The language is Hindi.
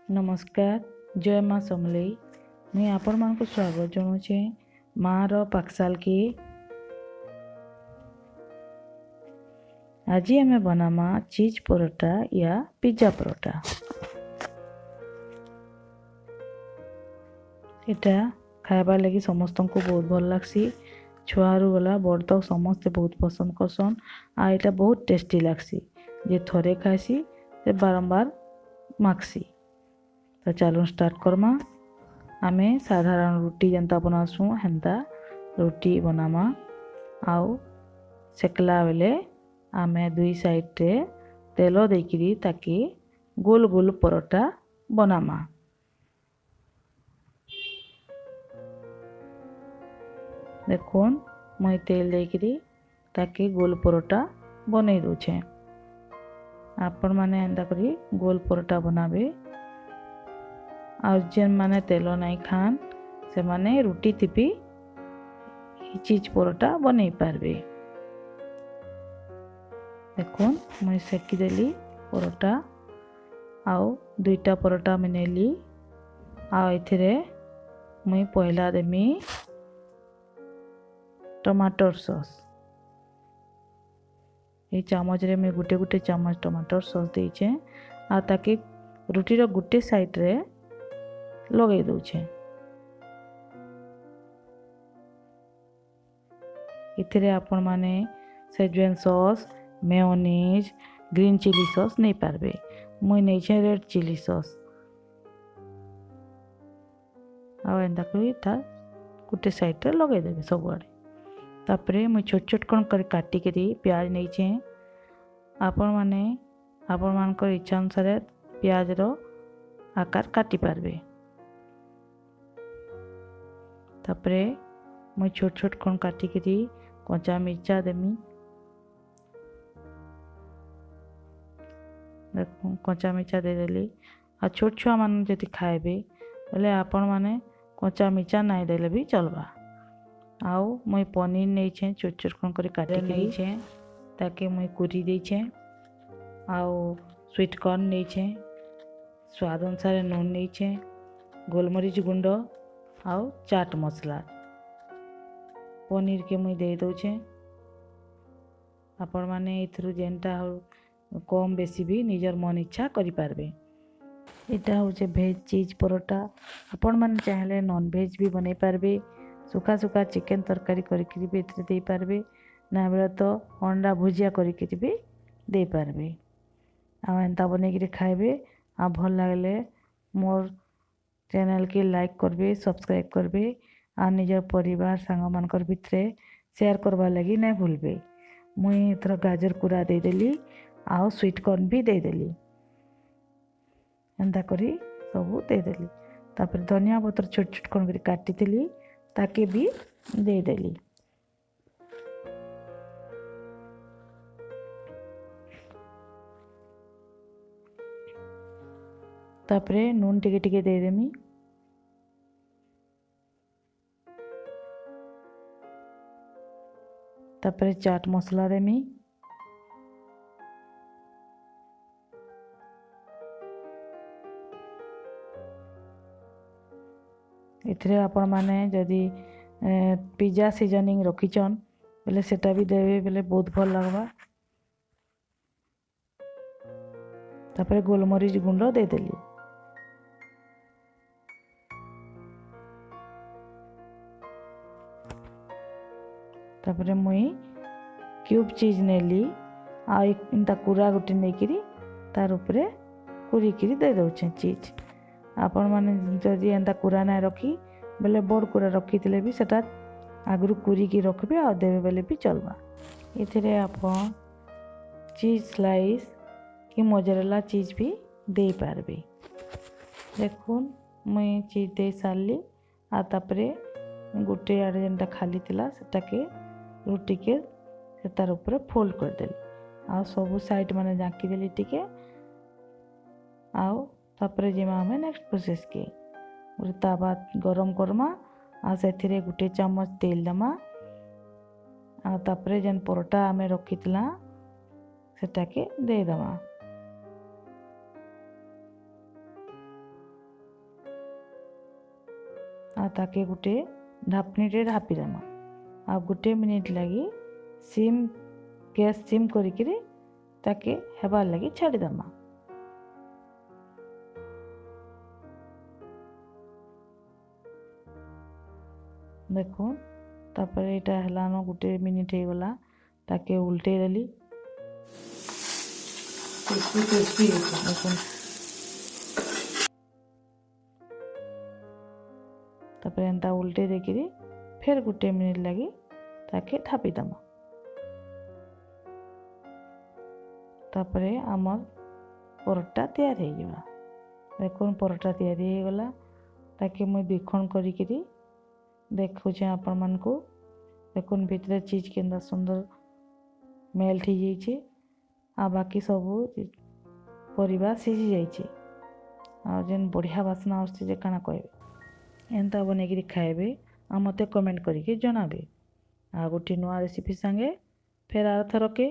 नमस्कार। जय माँ समलेई। मुई आपण मान को स्वागत जनाऊे माँ रो पाकशाल की। आज आम बनामा चीज परोटा या पिज्जा परोटा। एटा खाइबार लगी समस्त को बहुत भल लगसी। छुआरू गला बड़ तक समस्ते बहुत पसंद करसन। आ एटा बहुत टेस्टी लगसी। जे थरे खाइसी से बारंबार मागसी। तो चलो स्टार्ट करमा। आमे साधारण रुटी जनता बनासु हेन्ता रुटी बनामा। आउ सेकला बेले आमे दुई साइड रे तेल देकिरी ताकि गोल गोल परोटा बनामा। देखुन मैं तेल देकिरी ताकि गोल परोटा बनै दूचे। आपण माने एंता करी गोल परोटा बनाबे। और जेन माने तेल नहीं खान से माने रुटी तिपी चीज परोटा बनै पारबे। देखुन मैं सेकी देली परोटा। आउ दुईटा परोटा मैं नेली। आउ एथिरे मैं पहला देमी टमाटर सॉस। ये चामच रे मैं गुटे गुटे चामच टमाटर सॉस देइछे। आ ताकि रुटी रो गुटे साइड रे लगे दूचे। इथिरे आपण माने schezwan sauce, mayonnaise, green chilli sauce नहीं पारबे। मुई नहीं छे रेड चिली सॉस। आ एंदा करी ता गुटे साइड रे लगे देबे सब आड़े। तापरे मुई छोट छोट कण कर काटी करी प्याज नहीं छे। आपण माने आपण मान को इच्छा अनुसार प्याज रो आकार काटी पारबे। तापरे मैं छोट छोट कण काटी करी कच्चा मिर्चा देमी। देखो कच्चा मिर्चा दे देली। आ छोट छुआ मान जति खाएबे बोले आपण माने कच्चा मिर्चा नहीं देले भी चलबा। आउ मैं पनीर नहीं छे छोट छोट कण कर काटी नहीं छे ताकि मैं कुरी दे छे। आउ स्वीट कॉर्न नहीं छे। स्वाद अनुसार नून नहीं छे। गोलमरीच गुंड आउ चाट मसला। पनीर के मुई दे दउछे। आपण माने इथरु जेनटा कम बेसी भी निजर मन इच्छा करि पारबे। एटा होचे भेज चीज परोटा। आपण माने चाहले नॉन भेज भी बनै पारबे। सुखा सुखा चिकन तरकारी करिकरी भी एथरे दे पारबे। ना बेला तो अंडा भुजिया करिकरी भी दे पारबे। आ एंता बनेकरी खाइबे। आ भल लागले मोर चैनल के लाइक करबे, सब्सक्राइब करबे। आ निजर परिवार सांग मानकर भितरे शेयर करवा लगी नहीं भूलबे। मुई एथर गाजर कुरा दे देली। आउ स्वीट कॉर्न भी दे देली। एंता करी सबू दे देली। तापर धनिया पत्र छोट छोट कण करी काटी देली ताकि भी दे देली। तापरे नून टिके टिके दे देमी। तापरे चाट मसला देमी। इथरे आपण माने जदि पिज्जा सीजनिंग रखीचन बोले सेटा भी देवे बोले बहुत भल लगवा। तापरे गोलमरीच गुंड दे देली। तापरे मुई क्यूब चीज नेली। आ इंता कुरा गुटे नेकिरी तार उपरे कुरी किरी दे दउछे चीज। आपण माने जदि एंता कुरा ना रखी बोले बड़ कुरा रखी थिले भी सेटा आगरु कुरी की रखबे आ देबे बोले भी चलबा। इथिरे आपण चीज स्लाइस कि मोजरेला चीज भी दे पारबे। देखुन मुई चीज दे सारली। आ तापरे गुटे आड़े जेनटा खाली थिला सेटा के रुटी के तार ऊपर फोल्ड कर देली। आ सबू साइड माने जाकी देली टिके। आउ तापरे जिमा हमें नेक्स्ट प्रोसेस के गोटे तावा गरम करमा। आ सेथिरे गुटे चम्मच तेल दमा। आ तापरे जेन परोटा आमे रखितला सेटा के दे दमा। ताके गोटे ढापनीटे ढापिदेमा आ गोटे मिनिट लगी सिम गैस सिम करिकिरी ताके हेबार लगी छाड़ीदेमा। देखो तापर यहाँ है गोटे मिनिट हो गला ताके उल्टे देली देखो तापर एंता उल्टे देकिरी फिर गोटे मिनिट लगी ताके ढापिदेमा। तापरे आमर परोटा तैयार हो गला। देखो परोटा तैयार हो गला ताके मुई दुखण करिकिरी देखुचे आपण मानकु। देखो भितर चीज के सुंदर मेल्ट हो जाइए आ बाकी सब परिबा सीझी जाइए आ जेन बढ़िया बासना आसुचे काना कहबे एंता बनेकिरी खाइबे आ मते कमेंट करिके जनाबे आ गोटे नुआ रेसिपी संगे फेर आर थरके